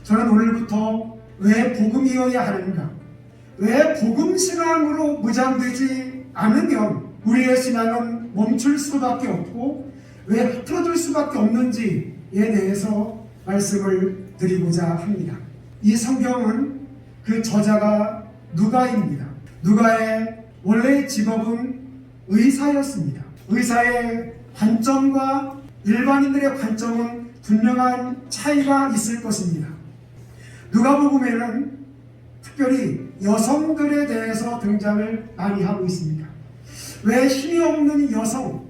저는 오늘부터 왜 복음이어야 하는가, 왜 복음 신앙으로 무장되지 않으면 우리의 신앙은 멈출 수밖에 없고 왜 흐트러질 수밖에 없는지에 대해서 말씀을 드리고자 합니다. 이 성경은 그 저자가 누가입니다. 누가의 원래 직업은 의사였습니다. 의사의 관점과 일반인들의 관점은 분명한 차이가 있을 것입니다. 누가복음에는 특별히 여성들에 대해서 등장을 많이 하고 있습니다. 왜 힘이 없는 여성,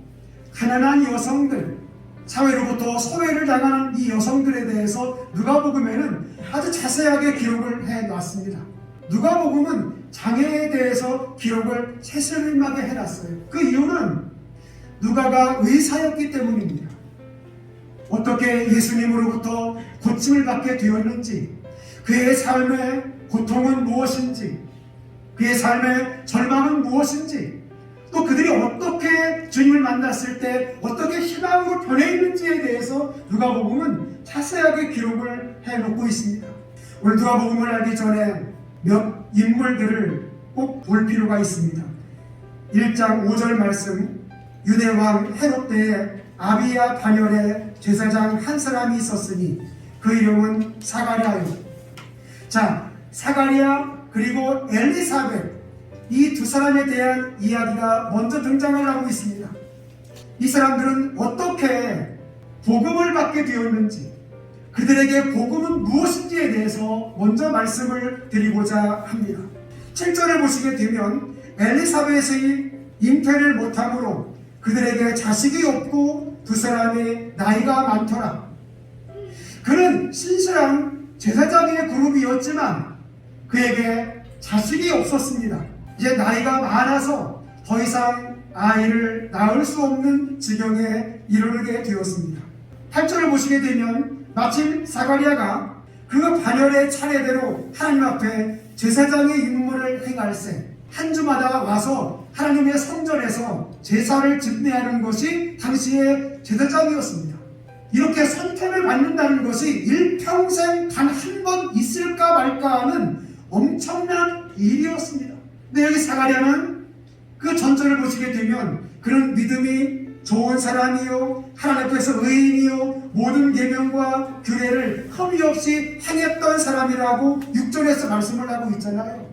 가난한 여성들, 사회로부터 소외를 당하는 이 여성들에 대해서 누가복음에는 아주 자세하게 기록을 해놨습니다. 누가복음은 장애에 대해서 기록을 세세하게 해놨어요. 그 이유는 누가가 의사였기 때문입니다. 어떻게 예수님으로부터 고침을 받게 되었는지, 그의 삶의 고통은 무엇인지, 그의 삶의 절망은 무엇인지, 또 그들이 어떻게 주님을 만났을 때 어떻게 희망으로 변해 있는지에 대해서 누가복음은 자세하게 기록을 해놓고 있습니다. 오늘 누가복음을 알기 전에 몇 인물들을 꼭 볼 필요가 있습니다. 1장 5절 말씀, 유대왕 헤롯 때에 아비야 반열에 제사장 한 사람이 있었으니 그 이름은 사가랴요. 자, 사가랴 그리고 엘리사벳, 이 두 사람에 대한 이야기가 먼저 등장을 하고 있습니다. 이 사람들은 어떻게 복음을 받게 되었는지, 그들에게 복음은 무엇인지에 대해서 먼저 말씀을 드리고자 합니다. 7절을 보시게 되면 엘리사벳이 잉태를 못함으로 그들에게 자식이 없고 두 사람의 나이가 많더라. 그는 신실한 제사장의 그룹이었지만 그에게 자식이 없었습니다. 이제 나이가 많아서 더 이상 아이를 낳을 수 없는 지경에 이르게 되었습니다. 8절을 보시게 되면 마침 사가랴가 그 반열의 차례대로 하나님 앞에 제사장의 임무를 행할세 한 주마다 와서 하나님의 성전에서 제사를 집례하는 것이 당시의 제사장이었습니다. 이렇게 선택을 받는다는 것이 일평생 단 한 번 있을까 말까 하는 엄청난 일이었습니다. 근데 여기 사가랴는 그 전절을 보시게 되면 그는 믿음이 좋은 사람이요, 하나님 앞에서 의인이요, 모든 계명과 규례를 흠이 없이 행했던 사람이라고 6절에서 말씀을 하고 있잖아요.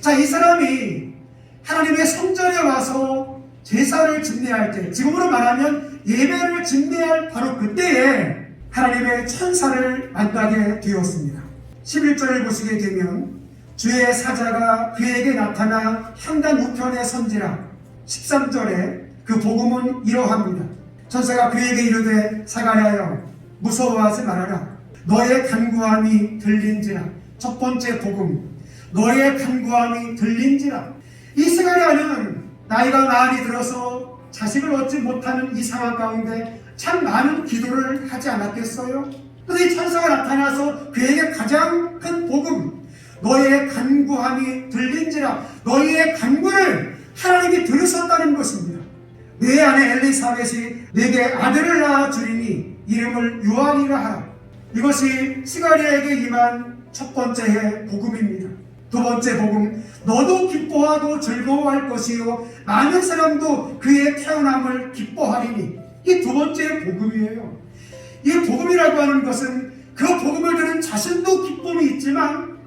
자, 이 사람이 하나님의 성전에 와서 제사를 집례할 때, 지금으로 말하면 예배를 집례할 바로 그때에 하나님의 천사를 만나게 되었습니다. 11절을 보시게 되면 주의 사자가 그에게 나타나 향단 우편에 선지라. 13절에 그 복음은 이러합니다. 천사가 그에게 이르되 사가랴여 무서워하지 말아라. 너의 간구함이 들린지라. 첫 번째 복음, 너의 간구함이 들린지라. 이 사가랴는 나이가 많이 들어서 자식을 얻지 못하는 이 상황 가운데 참 많은 기도를 하지 않았겠어요? 그런데 이 천사가 나타나서 그에게 가장 큰 복음, 너의 간구함이 들린지라. 너희의 간구를 하나님이 들으셨다는 것입니다. 내 아내 엘리사벳이 내게 아들을 낳아주리니 이름을 요한이라 하라. 이것이 스가랴에게 임한 첫 번째의 복음입니다. 두 번째 복음, 너도 기뻐하고 즐거워할 것이요 많은 사람도 그의 태어남을 기뻐하리니. 이 두 번째 복음이에요. 이 복음이라고 하는 것은 그 복음을 들은 자신도 기쁨이 있지만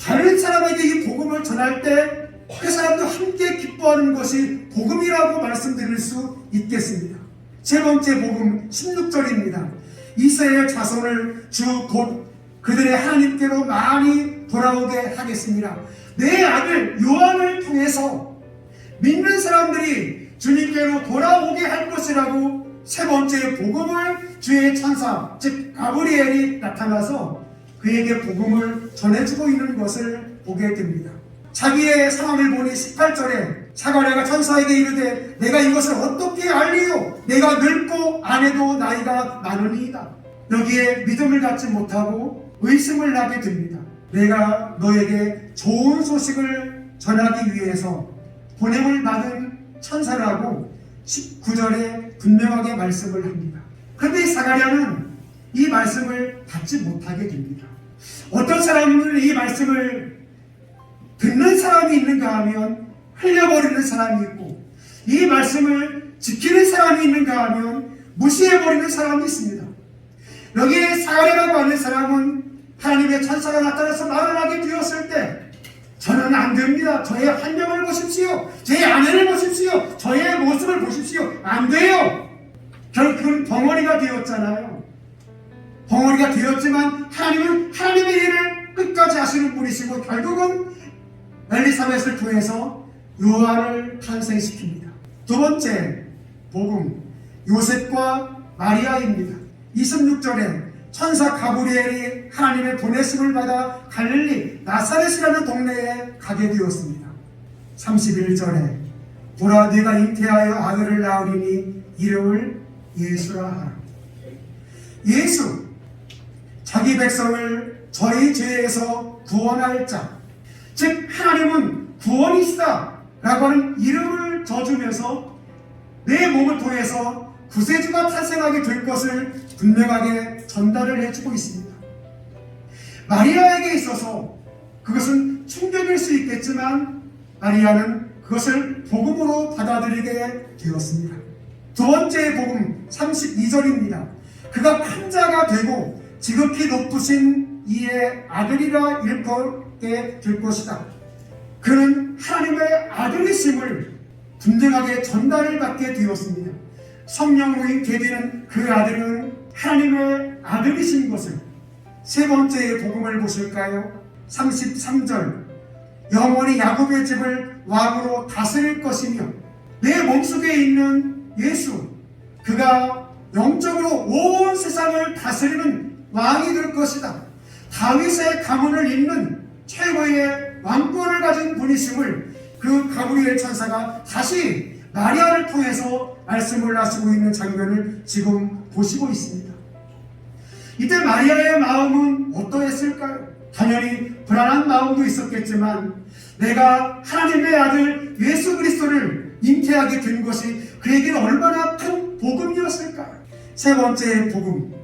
다른 사람에게 이 복음을 전할 때 그 사람도 함께 기뻐하는 것이 복음이라고 말씀드릴 수 있겠습니다. 세 번째 복음 16절입니다. 이스라엘 자손을 주 곧 그들의 하나님께로 많이 돌아오게 하겠습니다. 내 아들 요한을 통해서 믿는 사람들이 주님께로 돌아오게 할 것이라고 세 번째 복음을 주의 천사 즉 가브리엘이 나타나서 그에게 복음을 전해주고 있는 것을 보게 됩니다. 자기의 상황을 보니 18절에 사가랴가 천사에게 이르되 내가 이것을 어떻게 알리요? 내가 늙고 아내도 나이가 많으니이다. 여기에 믿음을 갖지 못하고 의심을 하게 됩니다. 내가 너에게 좋은 소식을 전하기 위해서 보냄을 받은 천사라고 19절에 분명하게 말씀을 합니다. 그런데 사가랴는 이 말씀을 받지 못하게 됩니다. 어떤 사람은 이 말씀을 듣는 사람이 있는가 하면 흘려버리는 사람이 있고, 이 말씀을 지키는 사람이 있는가 하면 무시해버리는 사람이 있습니다. 여기에 사가랴라고 하는 사람은 하나님의 천사가 나타나서 말을 하게 되었을 때, 저는 안 됩니다. 저의 환경을 보십시오. 제 아내를 보십시오. 저의 모습을 보십시오. 안 돼요. 결국은 벙어리가 되었잖아요. 벙어리가 되었지만 하나님은 하나님의 일을 끝까지 하시는 분이시고, 결국은 엘리사벳을 통해서 요한을 탄생시킵니다. 두 번째 복음, 요셉과 마리아입니다. 26절에 천사 가브리엘이 하나님의 보내심을 받아 갈릴리 나사렛이라는 동네에 가게 되었습니다. 31절에 보라 네가 잉태하여 아들을 낳으리니 이름을 예수라 하라. 예수, 자기 백성을 저희 죄에서 구원할 자, 즉 하나님은 구원이시다 라고 하는 이름을 져주면서 내 몸을 통해서 구세주가 탄생하게 될 것을 분명하게 전달을 해주고 있습니다. 마리아에게 있어서 그것은 충격일 수 있겠지만 마리아는 그것을 복음으로 받아들이게 되었습니다. 두 번째 복음 32절입니다. 그가 큰 자가 되고 지극히 높으신 이의 아들이라 일컫게 될 것이다. 그는 하나님의 아들이심을 분명하게 전달을 받게 되었습니다. 성령으로 잉태되는 그 아들은 하나님의 아들이신 것을. 세 번째의 복음을 보실까요? 33절 영원히 야곱의 집을 왕으로 다스릴 것이며 내 몸속에 있는 예수, 그가 영적으로 온 세상을 다스리는 왕이 될 것이다. 다윗의 가문을 잇는 최고의 왕권을 가진 분이심을 그 가브리엘 천사가 다시 마리아를 통해서 말씀을 하시고 있는 장면을 지금 보시고 있습니다. 이때 마리아의 마음은 어떠했을까요? 당연히 불안한 마음도 있었겠지만 내가 하나님의 아들 예수 그리스도를 잉태하게 된 것이 그에게는 얼마나 큰 복음이었을까요? 세 번째 복음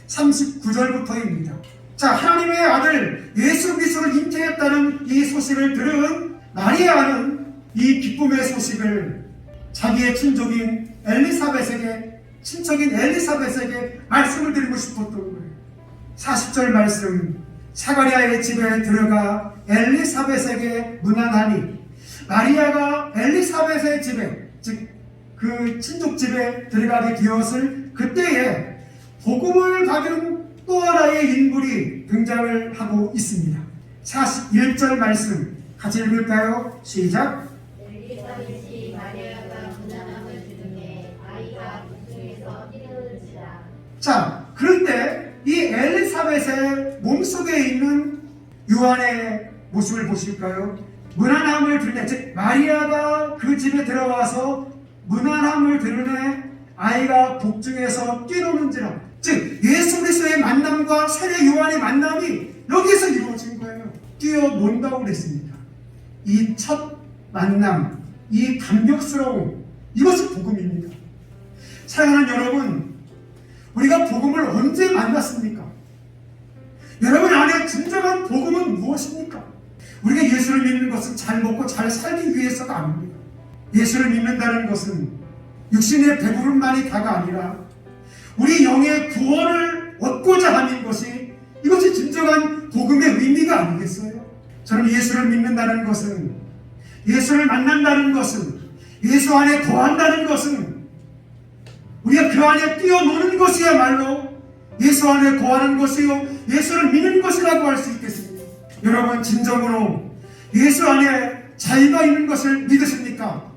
39절부터입니다. 자, 하나님의 아들 예수 그리스도를 잉태했다는 이 소식을 들은 마리아는 이 기쁨의 소식을 자기의 친족인 엘리사벳에게 말씀을 드리고 싶었던 거예요. 40절 말씀, 사가랴의 집에 들어가 엘리사벳에게 문안하니, 마리아가 엘리사벳의 집에, 즉 그 친족 집에 들어가게 되었을 그때에 복음을 받은 또 하나의 인물이 등장을 하고 있습니다. 41절 말씀 같이 읽을까요? 시작. 엘리사벳이 마리아가 문안함을 들으매 아이가 복중에서 뛰어오르니라. 자, 그런데 이 엘리사벳의 몸속에 있는 요한의 모습을 보실까요? 문안함을 들으네, 즉 마리아가 그 집에 들어와서 문안함을 들으네 아이가 복중에서 뛰노는지라. 즉 예수 그리스도의 만남과 세례 요한의 만남이 여기서 이루어진 거예요. 뛰어논다고 그랬습니다. 이 첫 만남, 이 감격스러움, 이것이 복음입니다. 사랑하는 여러분, 우리가 복음을 언제 만났습니까? 여러분 안에 진정한 복음은 무엇입니까? 우리가 예수를 믿는 것은 잘 먹고 잘 살기 위해서가 아닙니다. 예수를 믿는다는 것은 육신의 배부름만이 다가 아니라 우리 영의 구원을 얻고자 하는 것이, 이것이 진정한 복음의 의미가 아니겠어요? 저는 예수를 믿는다는 것은, 예수를 만난다는 것은, 예수 안에 거한다는 것은, 우리가 그 안에 뛰어노는 것이야말로 예수 안에 거하는 것이요 예수를 믿는 것이라고 할 수 있겠습니다. 여러분 진정으로 예수 안에 자유가 있는 것을 믿으십니까?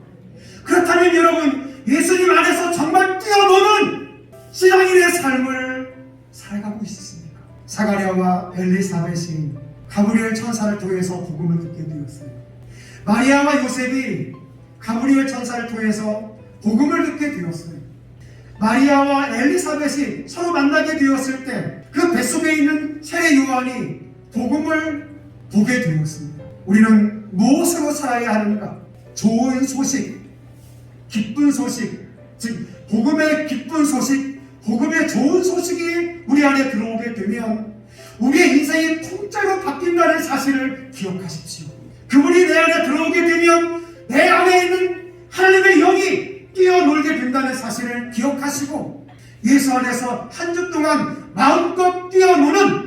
그렇다면 여러분 예수님 안에서 정말 뛰어노는 신앙인의 삶을 살아가고 있습니까? 사가랴와 엘리사벳이 가브리엘 천사를 통해서 복음을 듣게 되었어요. 마리아와 요셉이 가브리엘 천사를 통해서 복음을 듣게 되었어요. 마리아와 엘리사벳이 서로 만나게 되었을 때 그 뱃속에 있는 세례 요한이 복음을 보게 되었습니다. 우리는 무엇으로 살아야 하는가? 좋은 소식, 기쁜 소식, 즉 복음의 기쁜 소식, 복음의 좋은 소식이 우리 안에 들어오게 되면 우리의 인생이 통째로 바뀐다는 사실을 기억하십시오. 그분이 내 안에 들어오게 되면 내 안에 있는 하나님의 영이 뛰어놀게 된다는 사실을 기억하시고 예수 안에서 한 주 동안 마음껏 뛰어노는